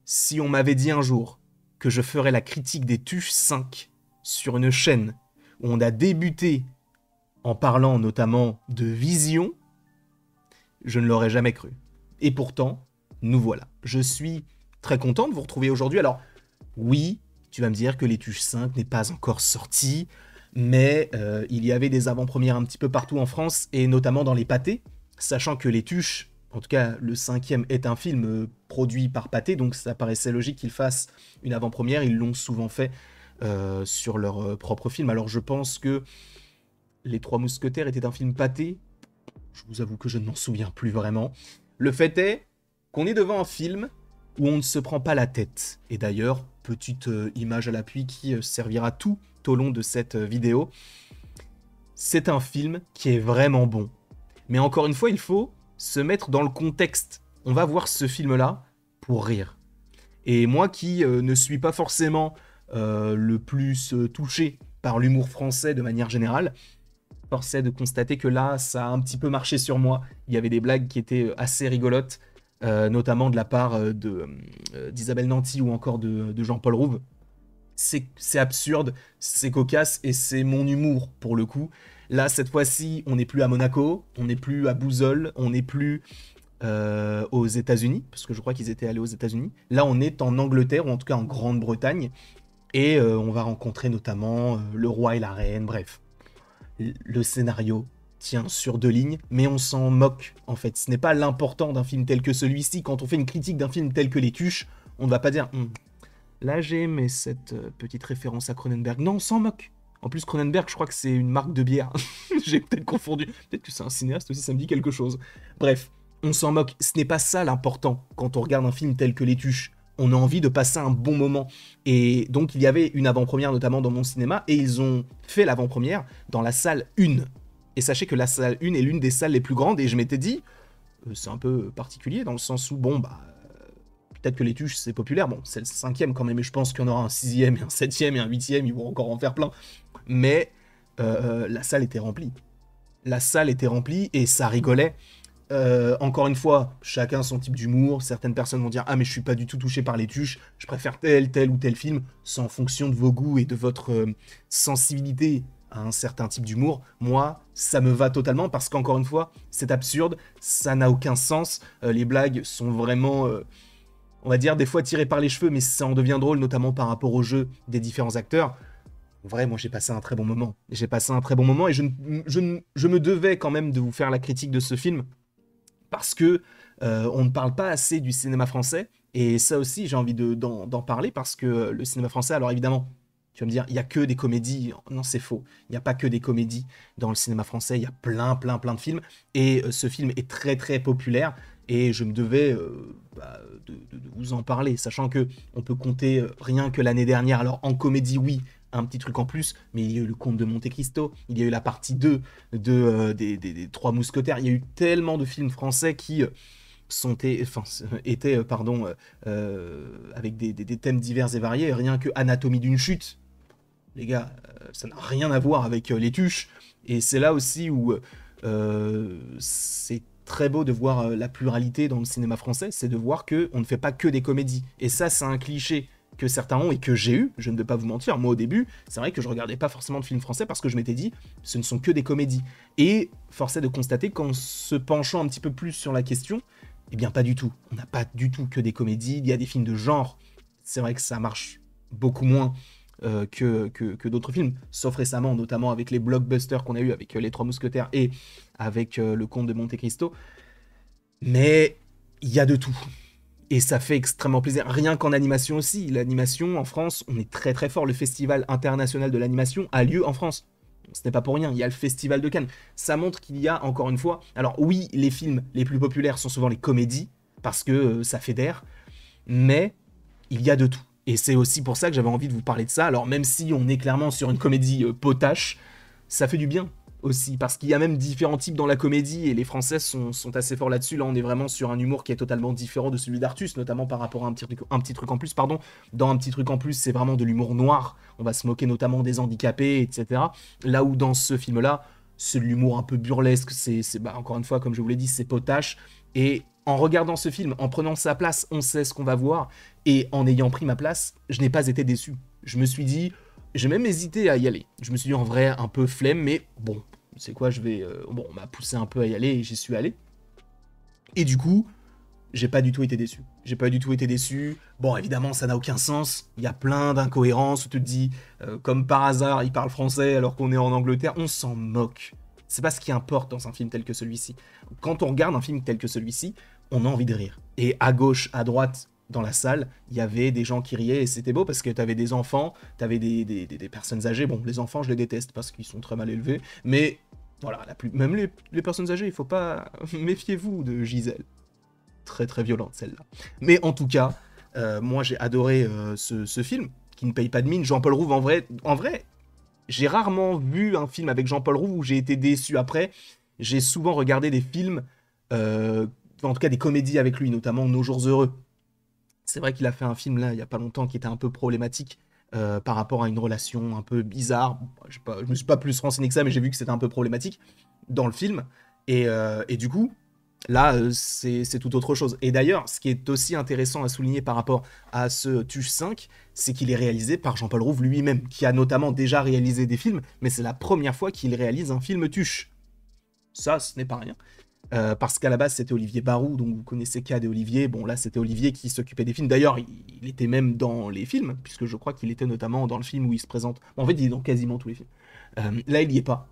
Si on m'avait dit un jour que je ferais la critique des Tuches 5 sur une chaîne où on a débuté en parlant notamment de vision, je ne l'aurais jamais cru. Et pourtant, nous voilà. Je suis très content de vous retrouver aujourd'hui. Alors, oui, tu vas me dire que les Tuches 5 n'est pas encore sorti, mais il y avait des avant-premières un petit peu partout en France, et notamment dans les pâtés, sachant que les Tuches, en tout cas le 5e, est un film produit par Pathé, donc ça paraissait logique qu'ils fassent une avant-première. Ils l'ont souvent fait sur leur propre film. Alors je pense que Les Trois Mousquetaires était un film Pathé. Je vous avoue que je ne m'en souviens plus vraiment. Le fait est qu'on est devant un film où on ne se prend pas la tête. Et d'ailleurs, petite image à l'appui qui servira tout au long de cette vidéo. C'est un film qui est vraiment bon. Mais encore une fois, il faut se mettre dans le contexte. On va voir ce film-là pour rire. Et moi qui ne suis pas forcément le plus touché par l'humour français de manière générale, force est de constater que là, ça a un petit peu marché sur moi. Il y avait des blagues qui étaient assez rigolotes, notamment de la part d'Isabelle Nanty ou encore de Jean-Paul Rouve. C'est absurde, c'est cocasse et c'est mon humour pour le coup. Là, cette fois-ci, on n'est plus à Monaco, on n'est plus à Bouzol, on n'est plus aux États-Unis, parce que je crois qu'ils étaient allés aux États-Unis. Là, on est en Angleterre, ou en tout cas en Grande-Bretagne, et on va rencontrer notamment le roi et la reine, bref. Le scénario tient sur 2 lignes, mais on s'en moque, en fait. Ce n'est pas l'important d'un film tel que celui-ci. Quand on fait une critique d'un film tel que Les Tuches, on ne va pas dire là j'ai aimé cette petite référence à Cronenberg. Non, on s'en moque. En plus, Cronenberg, je crois que c'est une marque de bière. J'ai peut-être confondu. Peut-être que c'est un cinéaste aussi, ça me dit quelque chose. Bref, on s'en moque. Ce n'est pas ça l'important quand on regarde un film tel que Les Tuches. On a envie de passer un bon moment. Et donc, il y avait une avant-première, notamment dans mon cinéma, et ils ont fait l'avant-première dans la salle 1. Et sachez que la salle 1 est l'une des salles les plus grandes, et je m'étais dit, c'est un peu particulier, dans le sens où, bon, bah, peut-être que Les Tuches, c'est populaire. Bon, c'est le 5e quand même, et je pense qu'il y en aura un 6e, et un 7e, et un 8e, ils vont encore en faire plein. Mais la salle était remplie. La salle était remplie, et ça rigolait. Encore une fois, chacun son type d'humour. Certaines personnes vont dire « Ah, mais je suis pas du tout touché par Les Tuches, je préfère tel ou tel film. » C'est en fonction de vos goûts et de votre sensibilité à un certain type d'humour. Moi, ça me va totalement parce qu'encore une fois, c'est absurde, ça n'a aucun sens. Les blagues sont vraiment, on va dire, des fois tirées par les cheveux, mais ça en devient drôle, notamment par rapport au jeu des différents acteurs. En vrai, moi, j'ai passé un très bon moment. J'ai passé un très bon moment et je me devais quand même de vous faire la critique de ce film. Parce que on ne parle pas assez du cinéma français, et ça aussi j'ai envie d'en parler, parce que le cinéma français, alors évidemment, tu vas me dire, il n'y a que des comédies. Non, c'est faux, il n'y a pas que des comédies dans le cinéma français, il y a plein de films, et ce film est très très populaire, et je me devais de vous en parler, sachant que on peut compter rien que l'année dernière, alors en comédie oui, un petit truc en plus, mais il y a eu le Comte de Monte Cristo, il y a eu la partie 2 des Trois Mousquetaires, il y a eu tellement de films français qui étaient avec des thèmes divers et variés, rien que Anatomie d'une chute. Les gars, ça n'a rien à voir avec Les Tuches, et c'est là aussi où c'est très beau de voir la pluralité dans le cinéma français, c'est de voir qu'on ne fait pas que des comédies, et ça c'est un cliché que certains ont et que j'ai eu, je ne vais pas vous mentir, moi au début, c'est vrai que je regardais pas forcément de films français parce que je m'étais dit, ce ne sont que des comédies. Et force est de constater qu'en se penchant un petit peu plus sur la question, eh bien pas du tout. On n'a pas du tout que des comédies, il y a des films de genre. C'est vrai que ça marche beaucoup moins que d'autres films, sauf récemment, notamment avec les blockbusters qu'on a eu avec Les Trois Mousquetaires et avec Le Comte de Monte Cristo. Mais il y a de tout. Et ça fait extrêmement plaisir, rien qu'en animation aussi. L'animation, en France, on est très très fort. Le Festival international de l'animation a lieu en France. Ce n'est pas pour rien, il y a le Festival de Cannes. Ça montre qu'il y a, encore une fois... Alors oui, les films les plus populaires sont souvent les comédies, parce que ça fédère, mais il y a de tout. Et c'est aussi pour ça que j'avais envie de vous parler de ça. Alors même si on est clairement sur une comédie potache, ça fait du bien aussi, parce qu'il y a même différents types dans la comédie, et les Français sont assez forts là-dessus. Là, on est vraiment sur un humour qui est totalement différent de celui d'Artus, notamment par rapport à un petit truc en plus, pardon. Dans Un petit truc en plus, c'est vraiment de l'humour noir, on va se moquer notamment des handicapés, etc. Là où dans ce film-là, c'est de l'humour un peu burlesque, c'est encore une fois, comme je vous l'ai dit, c'est potache, et en regardant ce film, en prenant sa place, on sait ce qu'on va voir, et en ayant pris ma place, je n'ai pas été déçu. Je me suis dit, j'ai même hésité à y aller. Je me suis dit en vrai, un peu flemme, mais bon, c'est quoi, je vais... bon, on m'a poussé un peu à y aller, et j'y suis allé. Et du coup, j'ai pas du tout été déçu. J'ai pas du tout été déçu. Bon, évidemment, ça n'a aucun sens. Il y a plein d'incohérences. Tu te dis, comme par hasard, il parle français alors qu'on est en Angleterre. On s'en moque. C'est pas ce qui importe dans un film tel que celui-ci. Quand on regarde un film tel que celui-ci, on a envie de rire. Et à gauche, à droite, dans la salle, il y avait des gens qui riaient et c'était beau parce que t'avais des enfants, t'avais des personnes âgées. Bon, les enfants, je les déteste parce qu'ils sont très mal élevés. Mais voilà, même les personnes âgées, il faut pas... Méfiez-vous de Gisèle. Très très violente celle-là. Mais en tout cas, moi j'ai adoré ce film, qui ne paye pas de mine. Jean-Paul Rouve, en vrai, j'ai rarement vu un film avec Jean-Paul Rouve où j'ai été déçu après. J'ai souvent regardé des films, en tout cas des comédies avec lui, notamment Nos Jours Heureux. C'est vrai qu'il a fait un film là, il y a pas longtemps, qui était un peu problématique par rapport à une relation un peu bizarre. Bon, je me suis pas plus renseigné que ça, mais j'ai vu que c'était un peu problématique dans le film. Et du coup, là, c'est tout autre chose. Et d'ailleurs, ce qui est aussi intéressant à souligner par rapport à ce Tuche 5, c'est qu'il est réalisé par Jean-Paul Rouve lui-même, qui a notamment déjà réalisé des films, mais c'est la première fois qu'il réalise un film Tuche. Ça, ce n'est pas rien. Parce qu'à la base, c'était Olivier Barou, donc vous connaissez Cad et Olivier. Bon, là, c'était Olivier qui s'occupait des films. D'ailleurs, il était même dans les films, puisque je crois qu'il était notamment dans le film où il se présente. Bon, en fait, il est dans quasiment tous les films. Là, il n'y est pas.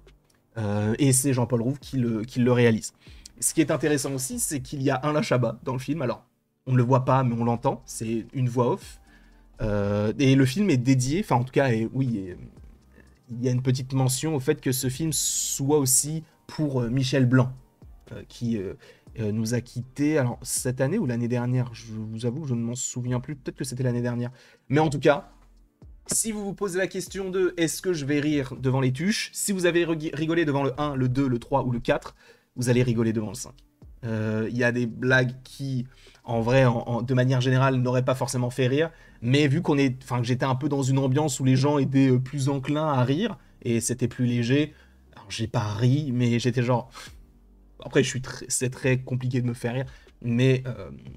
Et c'est Jean-Paul Rouve qui le réalise. Ce qui est intéressant aussi, c'est qu'il y a Alain Chabat dans le film. Alors, on ne le voit pas, mais on l'entend. C'est une voix off. Et le film est dédié, enfin en tout cas, oui, il y a une petite mention au fait que ce film soit aussi pour Michel Blanc, qui nous a quittés, alors cette année ou l'année dernière, je vous avoue, je ne m'en souviens plus, peut-être que c'était l'année dernière. Mais en tout cas, si vous vous posez la question de est-ce que je vais rire devant les Tuches, si vous avez rigolé devant le 1, le 2, le 3 ou le 4, vous allez rigoler devant le 5. Il y a des blagues qui, en vrai, de manière générale, n'auraient pas forcément fait rire, mais vu que j'étais un peu dans une ambiance où les gens étaient plus enclins à rire, et c'était plus léger, alors j'ai pas ri, mais j'étais genre... Après, c'est très compliqué de me faire rire, mais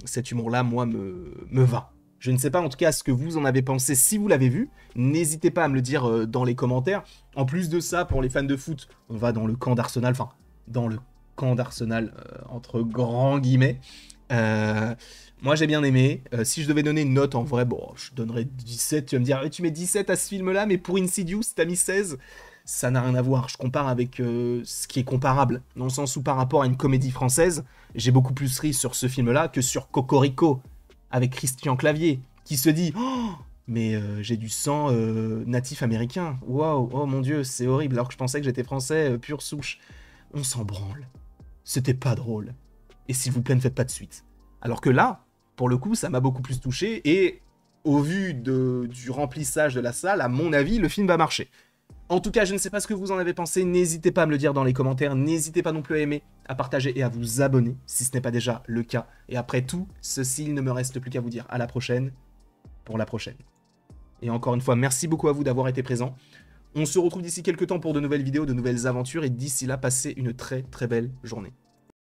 cet humour-là, moi, me va. Je ne sais pas en tout cas ce que vous en avez pensé si vous l'avez vu. N'hésitez pas à me le dire dans les commentaires. En plus de ça, pour les fans de foot, on va dans le camp d'Arsenal, enfin, dans le camp d'Arsenal, entre grands guillemets. Moi, j'ai bien aimé. Si je devais donner une note, en vrai, bon, je donnerais 17. Tu vas me dire, tu mets 17 à ce film-là, mais pour Insidious, t'as mis 16. Ça n'a rien à voir. Je compare avec ce qui est comparable. Dans le sens où, par rapport à une comédie française, j'ai beaucoup plus ri sur ce film-là que sur Cocorico, avec Christian Clavier, qui se dit oh, mais j'ai du sang natif américain. Waouh, oh mon Dieu, c'est horrible. Alors que je pensais que j'étais français pure souche. On s'en branle. C'était pas drôle. Et s'il vous plaît, ne faites pas de suite. Alors que là, pour le coup, ça m'a beaucoup plus touché. Et au vu du remplissage de la salle, à mon avis, le film va marcher. En tout cas, je ne sais pas ce que vous en avez pensé, n'hésitez pas à me le dire dans les commentaires, n'hésitez pas non plus à aimer, à partager et à vous abonner, si ce n'est pas déjà le cas. Et après tout ceci, il ne me reste plus qu'à vous dire à la prochaine, pour la prochaine. Et encore une fois, merci beaucoup à vous d'avoir été présents. On se retrouve d'ici quelques temps pour de nouvelles vidéos, de nouvelles aventures, et d'ici là, passez une très très belle journée.